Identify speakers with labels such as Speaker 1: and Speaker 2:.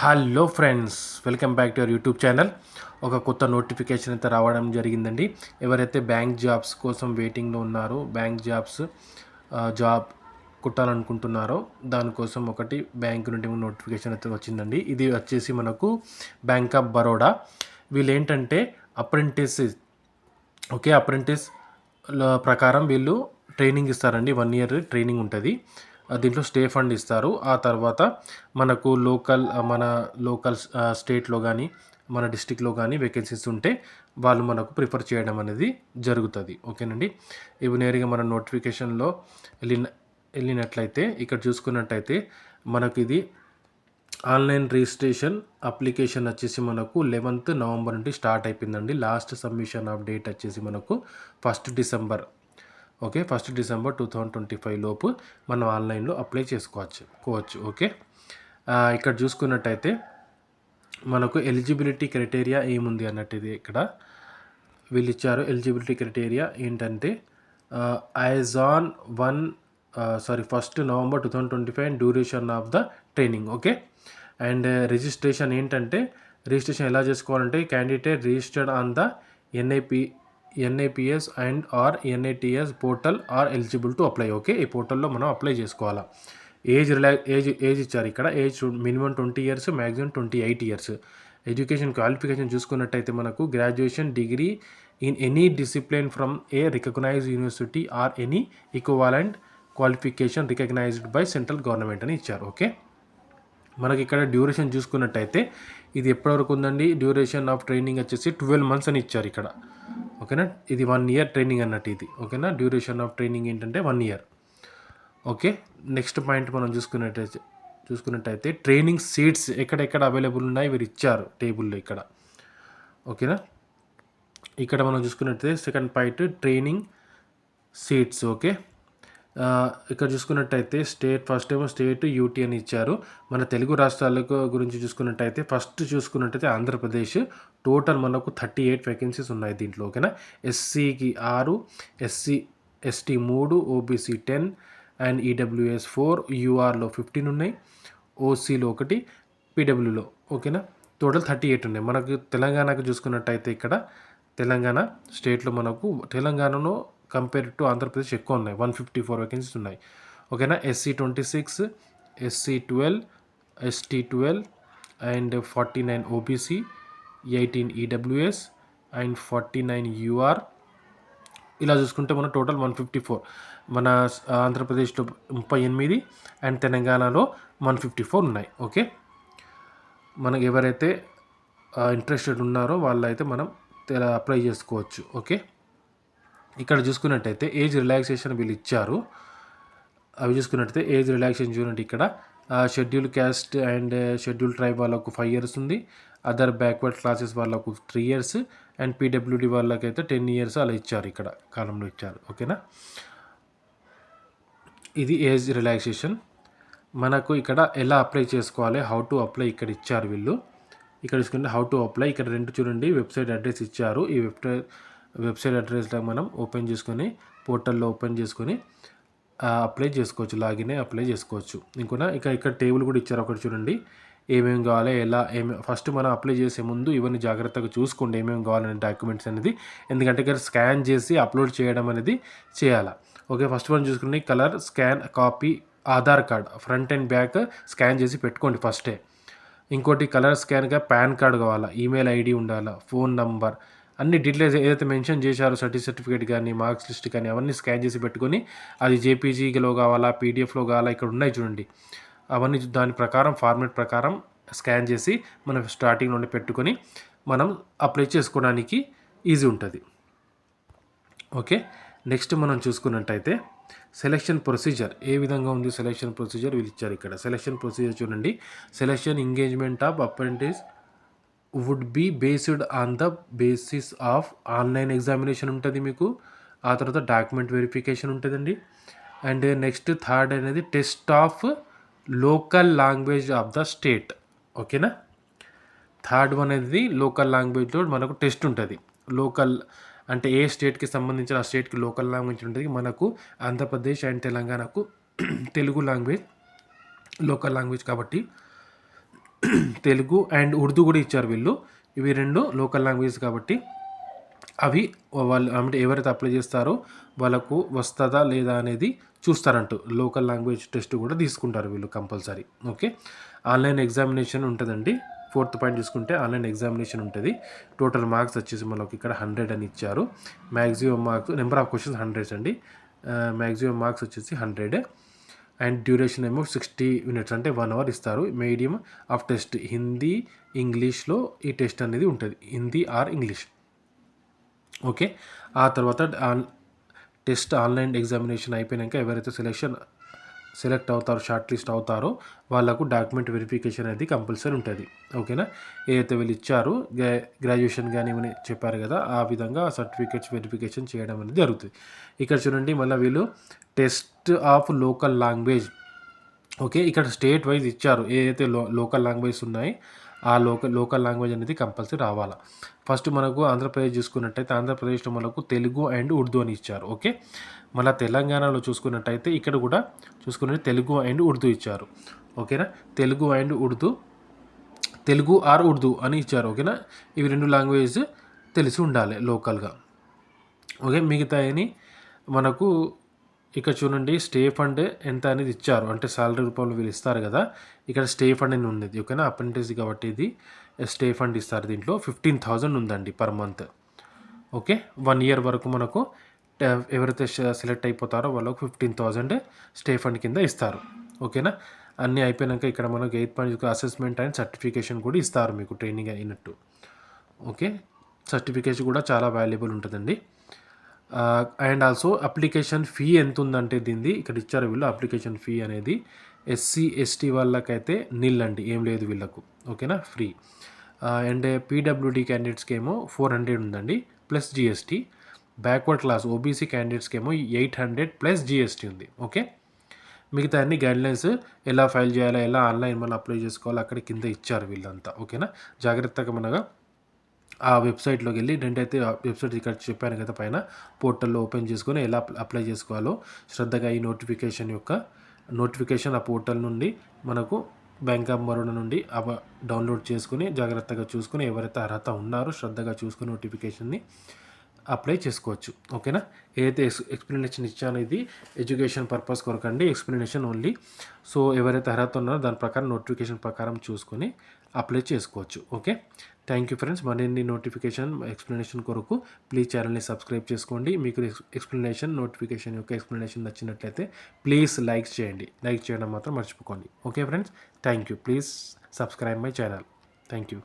Speaker 1: Hello friends, welcome back to our YouTube channel. ఒక కొత్త notification అయితే రావడం జరిగిందండి. ఎవరైతే బ్యాంక్ జాబ్స్ కోసం వెయిటింగ్లో ఉన్నారో, బ్యాంక్ జాబ్ కుట్టాలనుకుంటున్నారో దానికోసం ఒకటి బ్యాంక్ నుండి నోటిఫికేషన్ అయితే వచ్చిందండి. ఇది వచ్చేసి మనకు బ్యాంక్ ఆఫ్ బరోడా. వీళ్ళు ఏంటంటే అప్రెంటిస్ ప్రకారం వీళ్ళు ట్రైనింగ్ ఇస్తారండి. 1 year ట్రైనింగ్ ఉంటుంది. దీంట్లో స్టే ఫండ్ ఇస్తారు. ఆ తర్వాత మనకు మన లోకల్ స్టేట్లో కానీ మన డిస్టిక్లో కానీ వేకెన్సీస్ ఉంటే వాళ్ళు మనకు ప్రిఫర్ చేయడం అనేది జరుగుతుంది. ఓకేనండి. ఇవి నేరుగా మన నోటిఫికేషన్లో వెళ్ళినట్లయితే ఇక్కడ చూసుకున్నట్టయితే మనకు ఇది ఆన్లైన్ రిజిస్ట్రేషన్ అప్లికేషన్ వచ్చేసి మనకు 11th November నుండి స్టార్ట్ అయిపోయిందండి. లాస్ట్ సబ్మిషన్ ఆఫ్ డేట్ వచ్చేసి మనకు 1st December. Okay, 1st December 2025 లోపు మనం ఆన్లైన్లో అప్లై చేసుకోవచ్చు. ఓకే, ఇక్కడ చూసుకున్నట్టయితే మనకు ఎలిజిబిలిటీ క్రైటీరియా ఏముంది అన్నట్టు ఇది ఇక్కడ వీళ్ళు ఇచ్చారు. ఎలిజిబిలిటీ క్రైటీరియా ఏంటంటే as on 1st November 2025 duration of the training. Okay, and registration ఏంటంటే రిజిస్ట్రేషన్ ఎలా చేసుకోవాలంటే candidate registered on the NAPS and or NATS portal are eligible to apply. Okay, ఈ పోర్టల్లో మనం అప్లై చేసుకోవాలా. ఏజ్ ఇచ్చారు ఇక్కడ. Age minimum 20 years, maximum 28 years. Education qualification చూసుకున్నట్టయితే మనకు graduation degree in any discipline from a recognised university or any equivalent qualification recognised by central government అని ఇచ్చారు. ఓకే, మనకి ఇక్కడ డ్యూరేషన్ చూసుకున్నట్టయితే ఇది ఎప్పటివరకు ఉందండి. డ్యూరేషన్ ఆఫ్ ట్రైనింగ్ వచ్చేసి 12 months అని ఇచ్చారు ఇక్కడ. ఓకేనా, ఇది 1 year ట్రైనింగ్ అన్నట్టు ఇది. ఓకేనా, డ్యూరేషన్ ఆఫ్ ట్రైనింగ్ ఏంటంటే 1 year. ఓకే, నెక్స్ట్ పాయింట్ మనం చూసుకున్నట్టయితే ట్రైనింగ్ సీట్స్ ఎక్కడెక్కడ అవైలబుల్ ఉన్నాయి వీరు ఇచ్చారు టేబుల్లో ఇక్కడ. ఓకేనా, ఇక్కడ మనం చూసుకున్నట్టయితే second point training seats. Okay, ఇక్కడ చూసుకున్నట్టయితే ఫస్ట్ ఏమో స్టేట్ యూటీ అని ఇచ్చారు. మన తెలుగు రాష్ట్రాలకు గురించి చూసుకున్నట్టయితే ఫస్ట్ చూసుకున్నట్టయితే ఆంధ్రప్రదేశ్. టోటల్ మనకు 38 వేకెన్సీస్ ఉన్నాయి దీంట్లో. ఓకేనా, ఎస్సీకి 6, SC 3, OBC 10 అండ్ EWS 4, URలో 15 ఉన్నాయి, OCలో 1, PWలో. ఓకేనా, టోటల్ 38 ఉన్నాయి. మనకు తెలంగాణకు చూసుకున్నట్టయితే ఇక్కడ తెలంగాణ స్టేట్లో మనకు తెలంగాణలో కంపేర్ టు ఆంధ్రప్రదేశ్ ఎక్కువ ఉన్నాయి. 154 వేకెన్సీస్ ఉన్నాయి. ఓకేనా, SC 26, SC 12, ST 12 and 49 OBC, 18 EWS and 49 UR. ఇలా చూసుకుంటే మన టోటల్ 154. మన ఆంధ్రప్రదేశ్లో 38 అండ్ తెలంగాణలో 154 ఉన్నాయి. ఓకే, మనకు ఎవరైతే ఇంట్రెస్టెడ్ ఉన్నారో వాళ్ళైతే మనం అప్లై చేసుకోవచ్చు. ఓకే, ఇక్కడ చూసుకున్నట్టయితే ఏజ్ రిలాక్సేషన్ వీళ్ళు ఇచ్చారు. అవి చూసుకున్నట్టయితే ఏజ్ రిలాక్సేషన్ చూడండి ఇక్కడ schedule caste and schedule tribe వాళ్ళకు 5 years ఉంది. అదర్ బ్యాక్వర్డ్ క్లాసెస్ వాళ్ళకు 3 years అండ్ PWD వాళ్ళకైతే 10 years అలా ఇచ్చారు. ఇక్కడ కాలంలో ఇచ్చారు. ఓకేనా, ఇది ఏజ్ రిలాక్సేషన్. మనకు ఇక్కడ ఎలా అప్లై చేసుకోవాలి, హౌ టు అప్లై ఇక్కడ ఇచ్చారు వీళ్ళు. ఇక్కడ చూసుకుంటే హౌ టు అప్లై ఇక్కడ చూడండి వెబ్సైట్ అడ్రస్ ఇచ్చారు. ఈ వెబ్సైట్ అడ్రస్లో మనం పోర్టల్లో ఓపెన్ చేసుకొని అప్లై చేసుకోవచ్చు. లాగిన్ అప్లై చేసుకోవచ్చు. ఇక్కడ టేబుల్ కూడా ఇచ్చారు. ఒకటి చూడండి ఏమేమి కావాలి, ఫస్ట్ మనం అప్లై చేసే ముందు ఇవన్నీ జాగ్రత్తగా చూసుకోండి ఏమేమి కావాలనే డాక్యుమెంట్స్ అనేది. ఎందుకంటే ఇక్కడ స్కాన్ చేసి అప్లోడ్ చేయడం అనేది చేయాలి. ఓకే, ఫస్ట్ వన్ చూసుకుని colour scan copy Aadhaar card front and back scan చేసి పెట్టుకోండి ఫస్టే. ఇంకోటి కలర్ స్కాన్గా పాన్ కార్డ్ కావాలా, ఈమెయిల్ ID ఉండాలా, ఫోన్ నంబర్, అన్ని డీటెయిల్స్ ఏదైతే మెన్షన్ చేశారో సర్టిఫికేట్ కానీ మార్క్స్ లిస్ట్ కానీ అవన్నీ స్కాన్ చేసి పెట్టుకొని అది JPGలో కావాలా PDFలో కావాలా ఇక్కడ ఉన్నాయి చూడండి. అవన్నీ దాని ప్రకారం ఫార్మాట్ ప్రకారం స్కాన్ చేసి మనం స్టార్టింగ్ నుండి పెట్టుకొని మనం అప్లై చేసుకోవడానికి ఈజీ ఉంటుంది. ఓకే, నెక్స్ట్ మనం చూసుకున్నట్టయితే సెలెక్షన్ ప్రొసీజర్ ఏ విధంగా ఉంది. సెలెక్షన్ ప్రొసీజర్ వీళ్ళు ఇచ్చారు ఇక్కడ. సెలెక్షన్ ప్రొసీజర్ చూడండి. Selection engagement of apprentice would be based on the basis of online examination ఉంటుంది మీకు. ఆ తర్వాత డాక్యుమెంట్ వెరిఫికేషన్ ఉంటుందండి. అండ్ నెక్స్ట్ థర్డ్ అనేది test of local language of the state. ఓకేనా, థర్డ్ వన్ అనేది లోకల్ లాంగ్వేజ్లో మనకు టెస్ట్ ఉంటుంది. లోకల్ అంటే ఏ స్టేట్కి సంబంధించిన ఆ స్టేట్కి లోకల్ లాంగ్వేజ్ ఉంటుంది. మనకు ఆంధ్రప్రదేశ్ అండ్ తెలంగాణకు తెలుగు లాంగ్వేజ్ లోకల్ లాంగ్వేజ్ కాబట్టి తెలుగు అండ్ ఉర్దూ కూడా ఇచ్చారు వీళ్ళు. ఇవి 2 లోకల్ లాంగ్వేజ్ కాబట్టి అవి వాళ్ళు అంటే ఎవరైతే అప్లై చేస్తారో వాళ్ళకు వస్తదా లేదా అనేది చూస్తారంట. లోకల్ లాంగ్వేజ్ టెస్ట్ కూడా తీసుకుంటారు వీళ్ళు కంపల్సరీ. ఓకే. ఆన్లైన్ ఎగ్జామినేషన్ ఉంటుందండి. 4th పాయింట్ చూసుకుంటే ఆన్లైన్ ఎగ్జామినేషన్ ఉంటుంది. టోటల్ మార్క్స్ వచ్చేసి మనకు ఇక్కడ 100 అని ఇచ్చారు. Maximum marks number of questions 100 అండి. మ్యాక్సిమం మార్క్స్ వచ్చేసి 100 అండ్ డ్యూరేషన్ ఏమో 60 మినిట్స్ అంటే 1 అవర్ ఇస్తారు. మీడియం ఆఫ్ టెస్ట్ హిందీ, ఇంగ్లీష్లో ఈ టెస్ట్ అనేది ఉంటుంది. Hindi or English. ఓకే. ఆ తర్వాత టెస్ట్ ఆన్లైన్ ఎగ్జామినేషన్ అయిపోయాక ఎవరైతే సెలెక్ట్ అవుతారో, షార్ట్ లిస్ట్ అవుతారో వాళ్ళకు డాక్యుమెంట్ వెరిఫికేషన్ అనేది కంపల్సరీ ఉంటుంది. ఓకేనా. ఏదైతే వీళ్ళు ఇచ్చారో గ్రాడ్యుయేషన్ కానీ ఏమని చెప్పారు కదా, ఆ విధంగా సర్టిఫికేట్స్ వెరిఫికేషన్ చేయడం అనేది జరుగుతుంది. ఇక్కడ చూడండి మళ్ళీ వీళ్ళు test of local language. Okay. ఇక్కడ స్టేట్ వైజ్ ఇచ్చారు ఏదైతే లోకల్ లాంగ్వేజ్ ఉన్నాయి ఆ లోకల్ లాంగ్వేజ్ అనేది కంపల్సరీ రావాలా. ఫస్ట్ మనకు ఆంధ్రప్రదేశ్ చూసుకున్నట్టయితే ఆంధ్రప్రదేశ్లో మనకు తెలుగు అండ్ ఉర్దూ అని ఇచ్చారు. ఓకే. మళ్ళీ తెలంగాణలో చూసుకున్నట్టయితే ఇక్కడ కూడా చూసుకున్నట్టు తెలుగు అండ్ ఉర్దూ ఇచ్చారు. ఓకేనా. తెలుగు అండ్ ఉర్దూ, తెలుగు ఆర్ ఉర్దూ అని ఇచ్చారు. ఓకేనా. ఇవి 2 లాంగ్వేజ్ తెలిసి ఉండాలి లోకల్గా. ఓకే. మిగతాయని మనకు ఇక్కడ చూడండి స్టే ఫండ్ ఎంత అనేది ఇచ్చారు. అంటే సాలరీ రూపంలో వీళ్ళు ఇస్తారు కదా, ఇక్కడ స్టే ఫండ్ అని ఉంది. ఓకేనా. అప్రెంటిస్ కాబట్టి ఇది స్టే ఫండ్ ఇస్తారు. దీంట్లో 15,000 ఉందండి పర్ మంత్. ఓకే. 1 ఇయర్ వరకు మనకు ఎవరైతే సెలెక్ట్ అయిపోతారో వాళ్ళకు 15,000 స్టే ఫండ్ కింద ఇస్తారు. ఓకేనా. అన్నీ అయిపోయాక ఇక్కడ మనకు 8 పాయింట్ అసెస్మెంట్ అండ్ సర్టిఫికేషన్ కూడా ఇస్తారు మీకు ట్రైనింగ్ అయినట్టు. ఓకే. సర్టిఫికేషన్ కూడా చాలా వాల్యుబుల్ ఉంటుందండి. అండ్ ఆల్సో అప్లికేషన్ ఫీ ఎంత ఉందంటే దీనిది ఇక్కడ ఇచ్చారు వీళ్ళు. అప్లికేషన్ ఫీ అనేది ఎస్సీ ఎస్టీ వాళ్ళకైతే నిల్ అండి, ఏం లేదు వీళ్ళకు. ఓకేనా. ఫ్రీ. అండ్ పీడబ్ల్యూడీ క్యాండిడేట్స్కి ఏమో 400 ఉందండి plus GST. Backward class OBC క్యాండిడేట్స్కి ఏమో 800 ప్లస్ జిఎస్టీ ఉంది. ఓకే. మిగతా అన్ని గైడ్లైన్స్ ఎలా ఫైల్ చేయాలో, ఎలా ఆన్లైన్ మళ్ళీ అప్లై చేసుకోవాలో అక్కడ కింద ఇచ్చారు వీళ్ళంతా. ఓకేనా. జాగ్రత్తగా మనగా ఆ వెబ్సైట్లోకి వెళ్ళి రెండైతే వెబ్సైట్ ఇక్కడ చెప్పాను కదా పైన పోర్టల్లో ఓపెన్ చేసుకొని ఎలా అప్లై చేసుకోవాలో శ్రద్ధగా ఈ నోటిఫికేషన్ ఆ పోర్టల్ నుండి మనకు బ్యాంక్ ఆఫ్ బరోడా నుండి డౌన్లోడ్ చేసుకుని జాగ్రత్తగా చూసుకుని ఎవరైతే అర్హత ఉన్నారో శ్రద్ధగా చూసుకుని నోటిఫికేషన్ని అప్లై చేసుకోవచ్చు. ఓకేనా. ఏదైతే ఎక్స్ప్లెనేషన్ ఇచ్చానో ఇది ఎడ్యుకేషన్ పర్పస్ కొరకండి, ఎక్స్ప్లెనేషన్ ఓన్లీ. సో ఎవరైతే అర్హత ఉన్నారో దాని ప్రకారం నోటిఫికేషన్ ప్రకారం చూసుకొని అప్లై చేసుకోవచ్చు. ఓకే. Thank you friends. మరిన్ని నోటిఫికేషన్ ఎక్స్ప్లెనేషన్ కొరకు ప్లీజ్ ఛానల్ని సబ్స్క్రైబ్ చేసుకోండి. మీకు నోటిఫికేషన్ యొక్క ఎక్స్ప్లెనేషన్ నచ్చినట్లయితే ప్లీజ్ లైక్ చేయండి. లైక్ చేయడం మాత్రం మర్చిపోకండి. Okay friends. Thank you. Please subscribe my channel. Thank you.